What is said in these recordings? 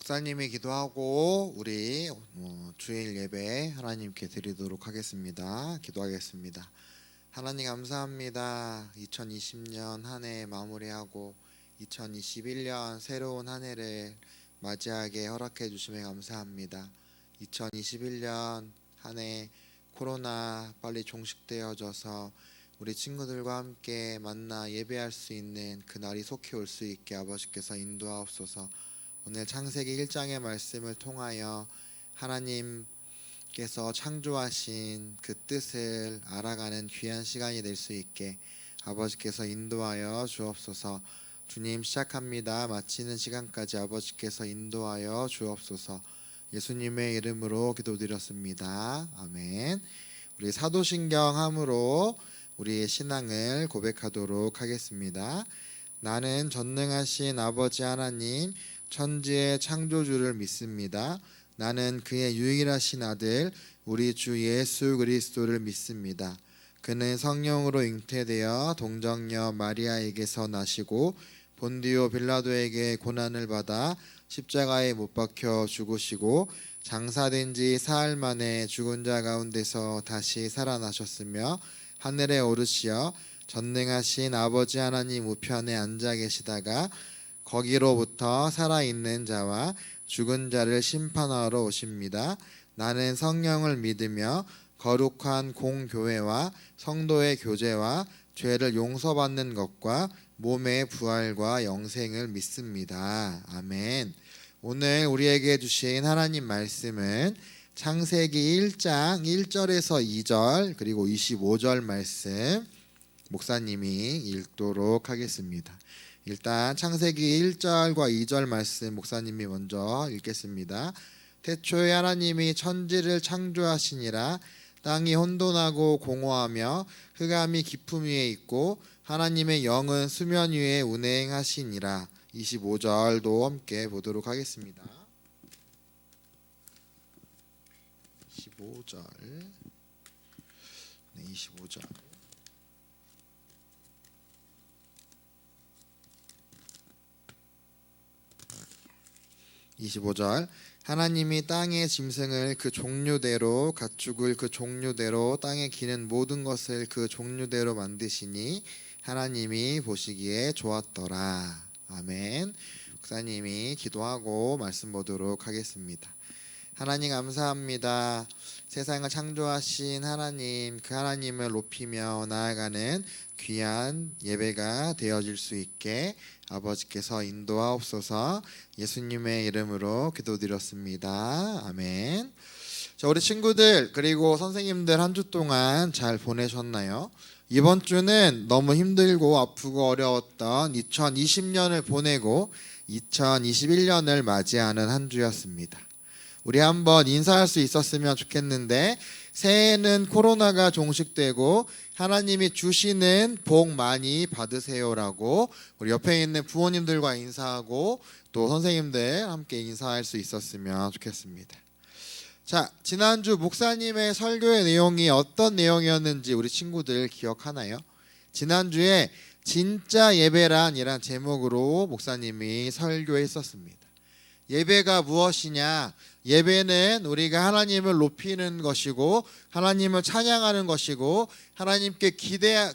목사님이 기도하고 우리 주일 예배 하나님께 드리도록 하겠습니다. 기도하겠습니다. 하나님 감사합니다. 2020년 한 해 마무리하고 2021년 새로운 한 해를 맞이하게 허락해 주심에 감사합니다. 2021년 한 해 코로나 빨리 종식되어져서 우리 친구들과 함께 만나 예배할 수 있는 그날이 속히 올 수 있게 아버지께서 인도하옵소서. 오늘 창세기 1장의 말씀을 통하여 하나님께서 창조하신 그 뜻을 알아가는 귀한 시간이 될 수 있게 아버지께서 인도하여 주옵소서. 주님, 시작합니다. 마치는 시간까지 아버지께서 인도하여 주옵소서. 예수님의 이름으로 기도드렸습니다. 아멘. 우리 사도신경함으로 우리의 신앙을 고백하도록 하겠습니다. 나는 전능하신 아버지 하나님 천지의 창조주를 믿습니다. 나는 그의 유일하신 아들 우리 주 예수 그리스도를 믿습니다. 그는 성령으로 잉태되어 동정녀 마리아에게서 나시고 본디오 빌라도에게 고난을 받아 십자가에 못 박혀 죽으시고 장사된 지 사흘 만에 죽은 자 가운데서 다시 살아나셨으며 하늘에 오르시어 전능하신 아버지 하나님 우편에 앉아 계시다가 거기로부터 살아있는 자와 죽은 자를 심판하러 오십니다. 나는 성령을 믿으며 거룩한 공교회와 성도의 교제와 죄를 용서받는 것과 몸의 부활과 영생을 믿습니다. 아멘. 오늘 우리에게 주신 하나님 말씀은 창세기 1장 1절에서 2절 그리고 25절 말씀 목사님이 읽도록 하겠습니다. 일단 창세기 1절과 2절 말씀 목사님이 먼저 읽겠습니다. 태초에 하나님이 천지를 창조하시니라. 땅이 혼돈하고 공허하며 흑암이 깊음 위에 있고 하나님의 영은 수면 위에 운행하시니라. 25절도 함께 보도록 하겠습니다. 25절. 네, 25절. 25절. 하나님이 땅의 짐승을 그 종류대로 가축을 그 종류대로 땅에 기는 모든 것을 그 종류대로 만드시니 하나님이 보시기에 좋았더라. 아멘. 목사님이 기도하고 말씀 보도록 하겠습니다. 하나님 감사합니다. 세상을 창조하신 하나님, 그 하나님을 높이며 나아가는 귀한 예배가 되어질 수 있게 아버지께서 인도하옵소서. 예수님의 이름으로 기도드렸습니다. 아멘. 자, 우리 친구들 그리고 선생님들 한 주 동안 잘 보내셨나요? 이번 주는 너무 힘들고 아프고 어려웠던 2020년을 보내고 2021년을 맞이하는 한 주였습니다. 우리 한번 인사할 수 있었으면 좋겠는데 새해는 코로나가 종식되고 하나님이 주시는 복 많이 받으세요라고 우리 옆에 있는 부모님들과 인사하고 또 선생님들 함께 인사할 수 있었으면 좋겠습니다. 자, 지난주 목사님의 설교의 내용이 어떤 내용이었는지 우리 친구들 기억하나요? 지난주에 진짜 예배란이란 제목으로 목사님이 설교했었습니다. 예배가 무엇이냐? 예배는 우리가 하나님을 높이는 것이고 하나님을 찬양하는 것이고 하나님께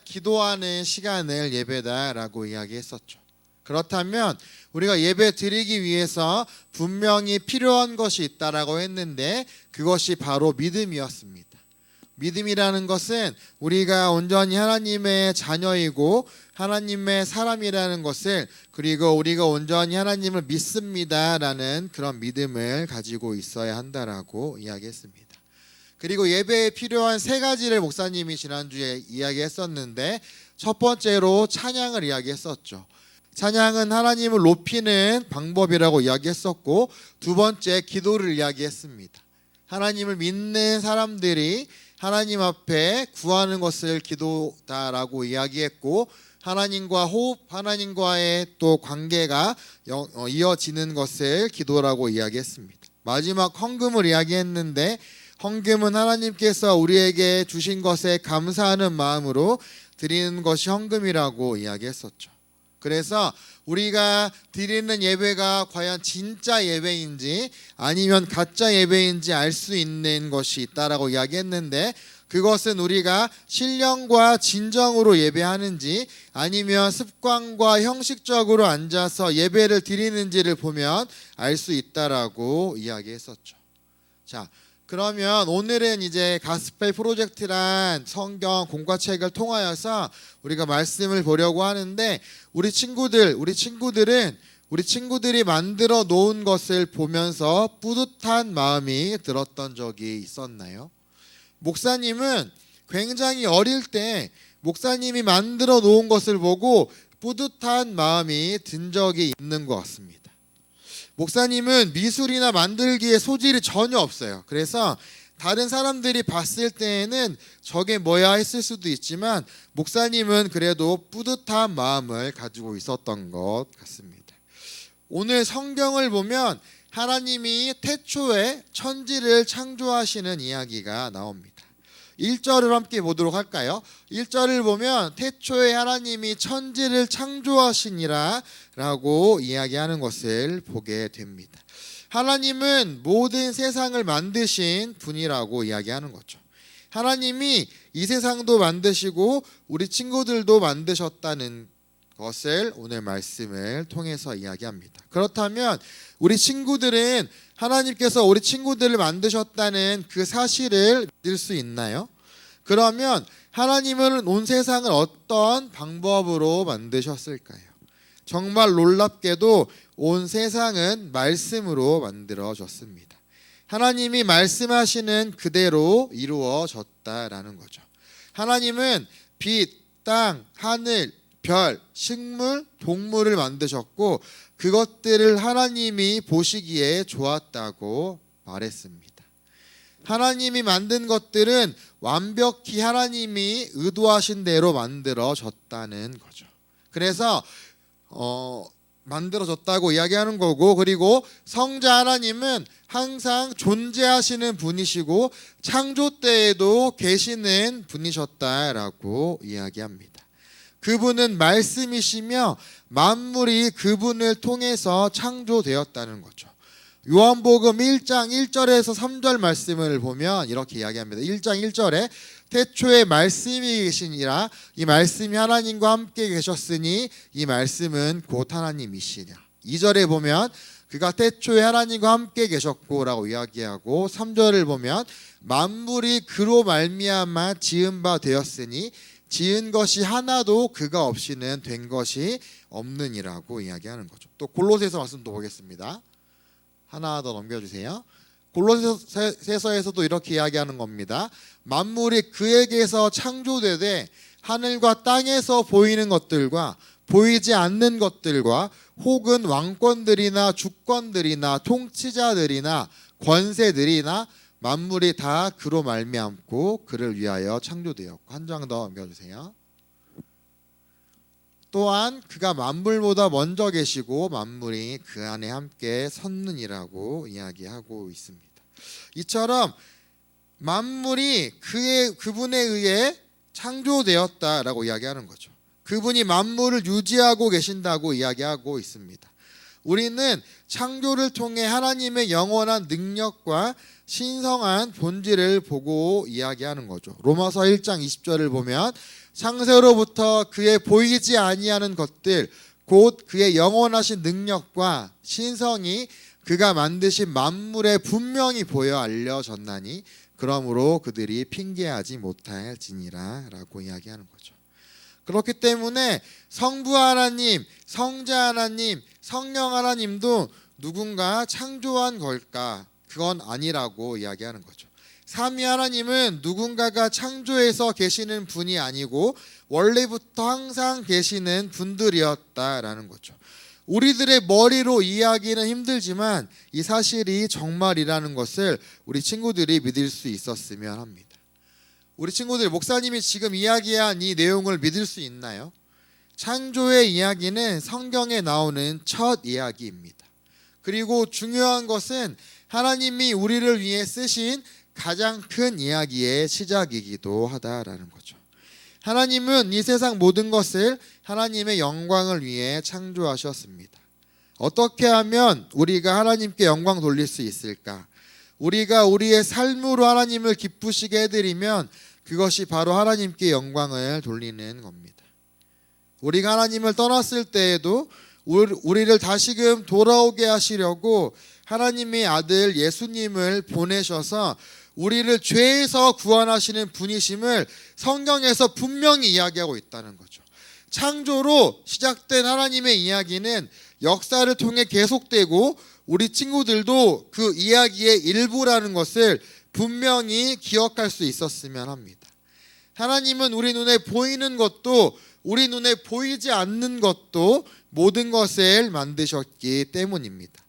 기도하는 시간을 예배다라고 이야기했었죠. 그렇다면 우리가 예배 드리기 위해서 분명히 필요한 것이 있다라고 했는데 그것이 바로 믿음이었습니다. 믿음이라는 것은 우리가 온전히 하나님의 자녀이고 하나님의 사람이라는 것을 그리고 우리가 온전히 하나님을 믿습니다라는 그런 믿음을 가지고 있어야 한다라고 이야기했습니다. 그리고 예배에 필요한 세 가지를 목사님이 지난주에 이야기했었는데 첫 번째로 찬양을 이야기했었죠. 찬양은 하나님을 높이는 방법이라고 이야기했었고 두 번째 기도를 이야기했습니다. 하나님을 믿는 사람들이 하나님 앞에 구하는 것을 기도다라고 이야기했고 하나님과 호흡, 하나님과의 또 관계가 이어지는 것을 기도라고 이야기했습니다. 마지막 헌금을 이야기했는데 헌금은 하나님께서 우리에게 주신 것에 감사하는 마음으로 드리는 것이 헌금이라고 이야기했었죠. 그래서 우리가 드리는 예배가 과연 진짜 예배인지 아니면 가짜 예배인지 알 수 있는 것이 있다라고 이야기했는데, 그것은 우리가 신령과 진정으로 예배하는지 아니면 습관과 형식적으로 앉아서 예배를 드리는지를 보면 알 수 있다라고 이야기했었죠. 자, 그러면 오늘은 이제 가스펠 프로젝트란 성경 공과책을 통하여서 우리가 말씀을 보려고 하는데, 우리 친구들이 만들어 놓은 것을 보면서 뿌듯한 마음이 들었던 적이 있었나요? 목사님은 굉장히 어릴 때 목사님이 만들어 놓은 것을 보고 뿌듯한 마음이 든 적이 있는 것 같습니다. 목사님은 미술이나 만들기에 소질이 전혀 없어요. 그래서 다른 사람들이 봤을 때에는 저게 뭐야 했을 수도 있지만, 목사님은 그래도 뿌듯한 마음을 가지고 있었던 것 같습니다. 오늘 성경을 보면 하나님이 태초에 천지를 창조하시는 이야기가 나옵니다. 1절을 함께 보도록 할까요? 1절을 보면 태초에 하나님이 천지를 창조하시니라 라고 이야기하는 것을 보게 됩니다. 하나님은 모든 세상을 만드신 분이라고 이야기하는 거죠. 하나님이 이 세상도 만드시고 우리 친구들도 만드셨다는 것을 오늘 말씀을 통해서 이야기합니다. 그렇다면 우리 친구들은 하나님께서 우리 친구들을 만드셨다는 그 사실을 믿을 수 있나요? 그러면 하나님은 온 세상을 어떤 방법으로 만드셨을까요? 정말 놀랍게도 온 세상은 말씀으로 만들어졌습니다. 하나님이 말씀하시는 그대로 이루어졌다라는 거죠. 하나님은 빛, 땅, 하늘, 별, 식물, 동물을 만드셨고 그것들을 하나님이 보시기에 좋았다고 말했습니다. 하나님이 만든 것들은 완벽히 하나님이 의도하신 대로 만들어졌다는 거죠. 그래서 만들어졌다고 이야기하는 거고, 그리고 성자 하나님은 항상 존재하시는 분이시고 창조 때에도 계시는 분이셨다라고 이야기합니다. 그분은 말씀이시며 만물이 그분을 통해서 창조되었다는 거죠. 요한복음 1장 1절에서 3절 말씀을 보면 이렇게 이야기합니다. 1장 1절에 태초에 말씀이 계시니라, 이 말씀이 하나님과 함께 계셨으니 이 말씀은 곧 하나님이시냐. 2절에 보면 그가 태초에 하나님과 함께 계셨고 라고 이야기하고, 3절을 보면 만물이 그로 말미암아 지은 바 되었으니 지은 것이 하나도 그가 없이는 된 것이 없느니라고 이야기하는 거죠. 또 골로새서 말씀도 보겠습니다. 하나 더 넘겨주세요. 골로새서에서도 이렇게 이야기하는 겁니다. 만물이 그에게서 창조되되 하늘과 땅에서 보이는 것들과 보이지 않는 것들과 혹은 왕권들이나 주권들이나 통치자들이나 권세들이나 만물이 다 그로 말미암고 그를 위하여 창조되었고. 한 장 더 넘겨주세요. 또한 그가 만물보다 먼저 계시고 만물이 그 안에 함께 섰느니라고 이야기하고 있습니다. 이처럼 만물이 그분에 의해 창조되었다라고 이야기하는 거죠. 그분이 만물을 유지하고 계신다고 이야기하고 있습니다. 우리는 창조를 통해 하나님의 영원한 능력과 신성한 본질을 보고 이야기하는 거죠. 로마서 1장 20절을 보면 창세로부터 그의 보이지 아니하는 것들 곧 그의 영원하신 능력과 신성이 그가 만드신 만물에 분명히 보여 알려졌나니 그러므로 그들이 핑계하지 못할지니라 라고 이야기하는 거죠. 그렇기 때문에 성부 하나님, 성자 하나님, 성령 하나님도 누군가 창조한 걸까? 그건 아니라고 이야기하는 거죠. 삼위 하나님은 누군가가 창조해서 계시는 분이 아니고 원래부터 항상 계시는 분들이었다라는 거죠. 우리들의 머리로 이해하기는 힘들지만 이 사실이 정말이라는 것을 우리 친구들이 믿을 수 있었으면 합니다. 우리 친구들, 목사님이 지금 이야기한 이 내용을 믿을 수 있나요? 창조의 이야기는 성경에 나오는 첫 이야기입니다. 그리고 중요한 것은 하나님이 우리를 위해 쓰신 가장 큰 이야기의 시작이기도 하다라는 거죠. 하나님은 이 세상 모든 것을 하나님의 영광을 위해 창조하셨습니다. 어떻게 하면 우리가 하나님께 영광 돌릴 수 있을까? 우리가 우리의 삶으로 하나님을 기쁘시게 해드리면 그것이 바로 하나님께 영광을 돌리는 겁니다. 우리가 하나님을 떠났을 때에도 우리를 다시금 돌아오게 하시려고 하나님의 아들 예수님을 보내셔서 우리를 죄에서 구원하시는 분이심을 성경에서 분명히 이야기하고 있다는 거죠. 창조로 시작된 하나님의 이야기는 역사를 통해 계속되고 우리 친구들도 그 이야기의 일부라는 것을 분명히 기억할 수 있었으면 합니다. 하나님은 우리 눈에 보이는 것도 우리 눈에 보이지 않는 것도 모든 것을 만드셨기 때문입니다.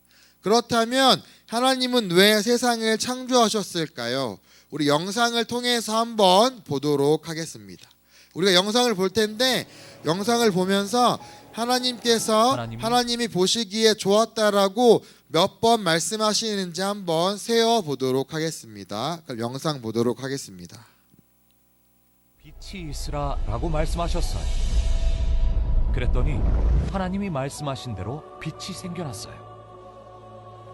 그렇다면 하나님은 왜 세상을 창조하셨을까요? 우리 영상을 통해서 한번 보도록 하겠습니다. 우리가 영상을 볼 텐데 영상을 보면서 하나님께서 하나님이 보시기에 좋았다라고 몇 번 말씀하시는지 한번 세어보도록 하겠습니다. 그럼 영상 보도록 하겠습니다. 빛이 있으라 라고 말씀하셨어요. 그랬더니 하나님이 말씀하신 대로 빛이 생겨났어요.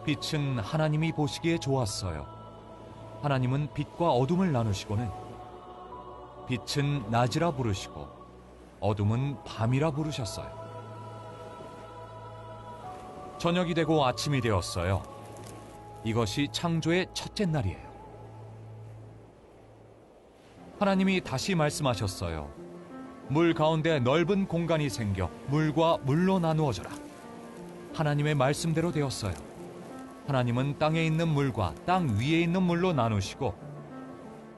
빛은 하나님이 보시기에 좋았어요. 하나님은 빛과 어둠을 나누시고는 빛은 낮이라 부르시고 어둠은 밤이라 부르셨어요. 저녁이 되고 아침이 되었어요. 이것이 창조의 첫째 날이에요. 하나님이 다시 말씀하셨어요. 물 가운데 넓은 공간이 생겨 물과 물로 나누어져라. 하나님의 말씀대로 되었어요. 하나님은 땅에 있는 물과 땅 위에 있는 물로 나누시고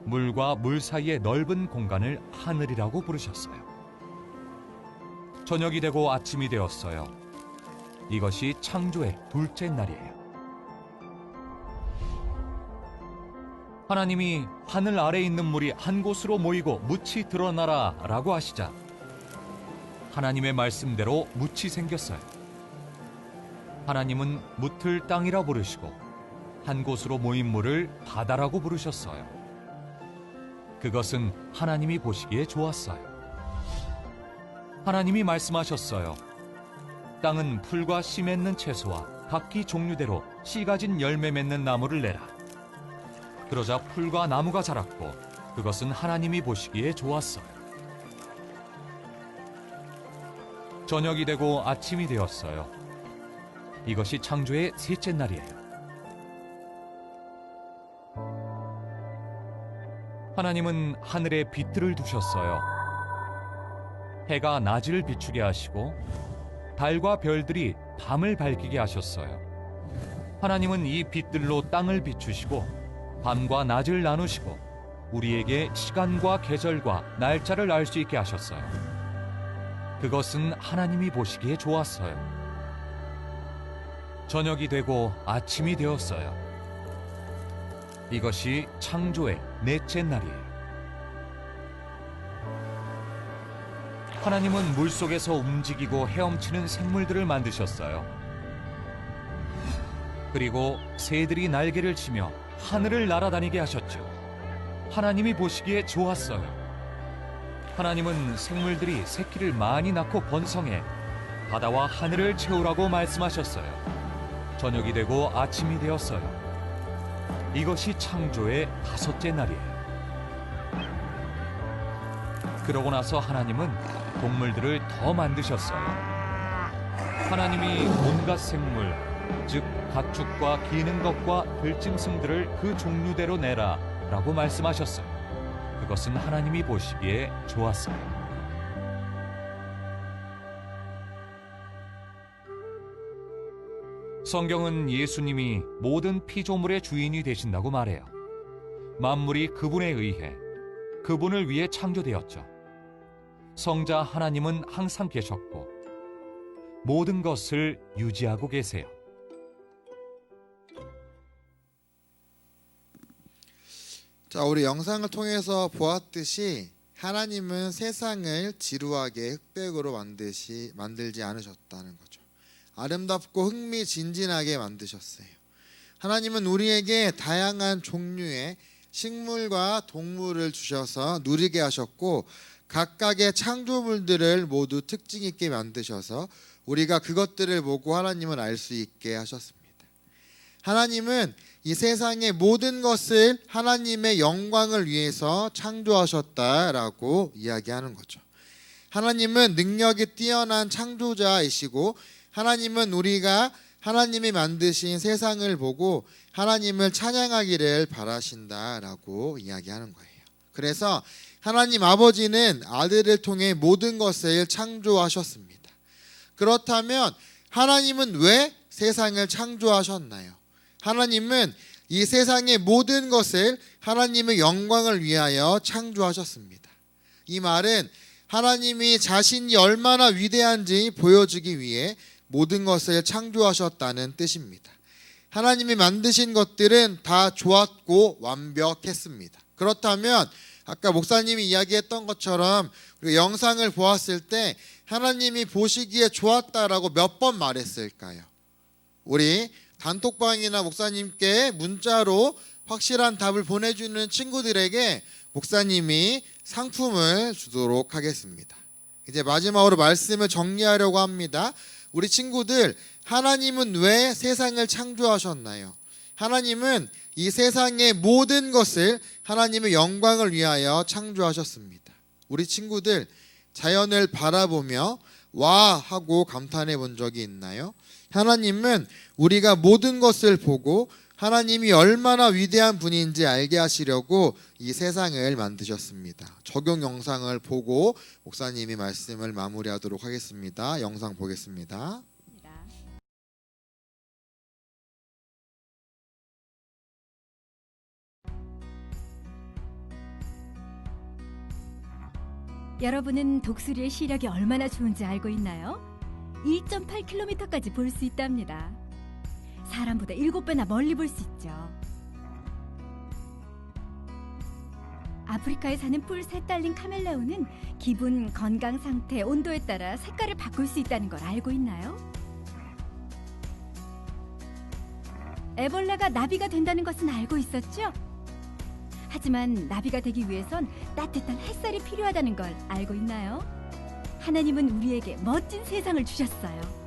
물과 물 사이의 넓은 공간을 하늘이라고 부르셨어요. 저녁이 되고 아침이 되었어요. 이것이 창조의 둘째 날이에요. 하나님이 하늘 아래에 있는 물이 한 곳으로 모이고 묻이 드러나라 라고 하시자 하나님의 말씀대로 묻이 생겼어요. 하나님은 묻을 땅이라 부르시고 한 곳으로 모인 물을 바다라고 부르셨어요. 그것은 하나님이 보시기에 좋았어요. 하나님이 말씀하셨어요. 땅은 풀과 씨 맺는 채소와 각기 종류대로 씨 가진 열매 맺는 나무를 내라. 그러자 풀과 나무가 자랐고 그것은 하나님이 보시기에 좋았어요. 저녁이 되고 아침이 되었어요. 이것이 창조의 셋째 날이에요. 하나님은 하늘에 빛들을 두셨어요. 해가 낮을 비추게 하시고 달과 별들이 밤을 밝히게 하셨어요. 하나님은 이 빛들로 땅을 비추시고 밤과 낮을 나누시고 우리에게 시간과 계절과 날짜를 알 수 있게 하셨어요. 그것은 하나님이 보시기에 좋았어요. 저녁이 되고 아침이 되었어요. 이것이 창조의 넷째 날이에요. 하나님은 물속에서 움직이고 헤엄치는 생물들을 만드셨어요. 그리고 새들이 날개를 치며 하늘을 날아다니게 하셨죠. 하나님이 보시기에 좋았어요. 하나님은 생물들이 새끼를 많이 낳고 번성해 바다와 하늘을 채우라고 말씀하셨어요. 저녁이 되고 아침이 되었어요. 이것이 창조의 다섯째 날이에요. 그러고 나서 하나님은 동물들을 더 만드셨어요. 하나님이 온갖 생물, 즉 가축과 기는 것과 들짐승들을 그 종류대로 내라 라고 말씀하셨어요. 그것은 하나님이 보시기에 좋았어요. 성경은 예수님이 모든 피조물의 주인이 되신다고 말해요. 만물이 그분에 의해 그분을 위해 창조되었죠. 성자 하나님은 항상 계셨고 모든 것을 유지하고 계세요. 자, 우리 영상을 통해서 보았듯이 하나님은 세상을 지루하게 흑백으로 만들지 않으셨다는 거죠. 아름답고 흥미진진하게 만드셨어요. 하나님은 우리에게 다양한 종류의 식물과 동물을 주셔서 누리게 하셨고 각각의 창조물들을 모두 특징 있게 만드셔서 우리가 그것들을 보고 하나님을 알 수 있게 하셨습니다. 하나님은 이 세상의 모든 것을 하나님의 영광을 위해서 창조하셨다라고 이야기하는 거죠. 하나님은 능력이 뛰어난 창조자이시고 하나님은 우리가 하나님이 만드신 세상을 보고 하나님을 찬양하기를 바라신다라고 이야기하는 거예요. 그래서 하나님 아버지는 아들을 통해 모든 것을 창조하셨습니다. 그렇다면 하나님은 왜 세상을 창조하셨나요? 하나님은 이 세상의 모든 것을 하나님의 영광을 위하여 창조하셨습니다. 이 말은 하나님이 자신이 얼마나 위대한지 보여주기 위해 모든 것을 창조하셨다는 뜻입니다. 하나님이 만드신 것들은 다 좋았고 완벽했습니다. 그렇다면 아까 목사님이 이야기했던 것처럼 우리가 영상을 보았을 때 하나님이 보시기에 좋았다라고 몇 번 말했을까요? 우리 단톡방이나 목사님께 문자로 확실한 답을 보내주는 친구들에게 목사님이 상품을 주도록 하겠습니다. 이제 마지막으로 말씀을 정리하려고 합니다. 우리 친구들, 하나님은 왜 세상을 창조하셨나요? 하나님은 이 세상의 모든 것을 하나님의 영광을 위하여 창조하셨습니다. 우리 친구들, 자연을 바라보며 와 하고 감탄해 본 적이 있나요? 하나님은 우리가 모든 것을 보고 하나님이 얼마나 위대한 분인지 알게 하시려고 이 세상을 만드셨습니다. 적용 영상을 보고 목사님이 말씀을 마무리하도록 하겠습니다. 영상 보겠습니다. 여러분은 독수리의 시력이 얼마나 좋은지 알고 있나요? 1.8km까지 볼 수 있답니다. 사람보다 7배나 멀리 볼 수 있죠. 아프리카에 사는 뿔 새 딸린 카멜레온은 기분, 건강 상태, 온도에 따라 색깔을 바꿀 수 있다는 걸 알고 있나요? 애벌레가 나비가 된다는 것은 알고 있었죠? 하지만 나비가 되기 위해선 따뜻한 햇살이 필요하다는 걸 알고 있나요? 하나님은 우리에게 멋진 세상을 주셨어요.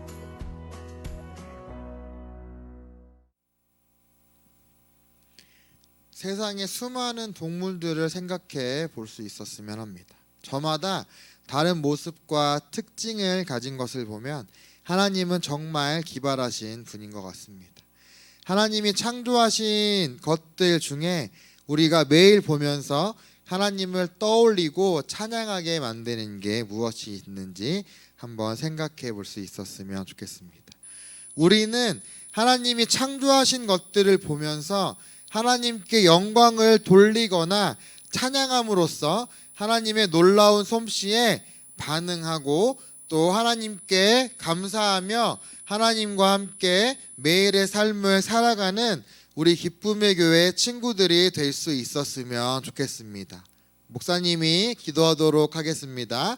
세상의 수많은 동물들을 생각해 볼 수 있었으면 합니다. 저마다 다른 모습과 특징을 가진 것을 보면 하나님은 정말 기발하신 분인 것 같습니다. 하나님이 창조하신 것들 중에 우리가 매일 보면서 하나님을 떠올리고 찬양하게 만드는 게 무엇이 있는지 한번 생각해 볼 수 있었으면 좋겠습니다. 우리는 하나님이 창조하신 것들을 보면서 하나님께 영광을 돌리거나 찬양함으로써 하나님의 놀라운 솜씨에 반응하고 또 하나님께 감사하며 하나님과 함께 매일의 삶을 살아가는 우리 기쁨의 교회 친구들이 될 수 있었으면 좋겠습니다. 목사님이 기도하도록 하겠습니다.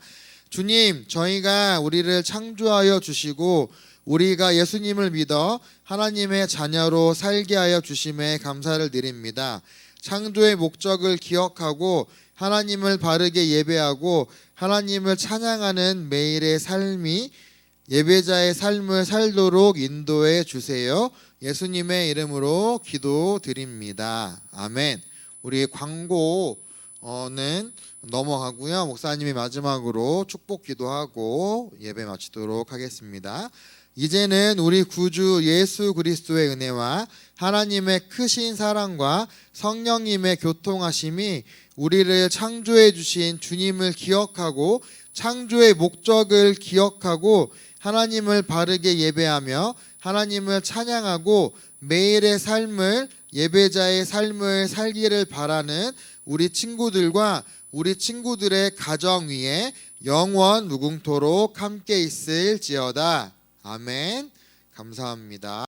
주님, 저희가 우리를 창조하여 주시고 우리가 예수님을 믿어 하나님의 자녀로 살게 하여 주심에 감사를 드립니다. 창조의 목적을 기억하고 하나님을 바르게 예배하고 하나님을 찬양하는 매일의 삶이 예배자의 삶을 살도록 인도해 주세요. 예수님의 이름으로 기도드립니다. 아멘. 우리 광고는 넘어가고요. 목사님이 마지막으로 축복 기도하고 예배 마치도록 하겠습니다. 이제는 우리 구주 예수 그리스도의 은혜와 하나님의 크신 사랑과 성령님의 교통하심이 우리를 창조해 주신 주님을 기억하고 창조의 목적을 기억하고 하나님을 바르게 예배하며 하나님을 찬양하고 매일의 삶을 예배자의 삶을 살기를 바라는 우리 친구들과 우리 친구들의 가정 위에 영원 무궁토록 함께 있을지어다. 아멘. 감사합니다.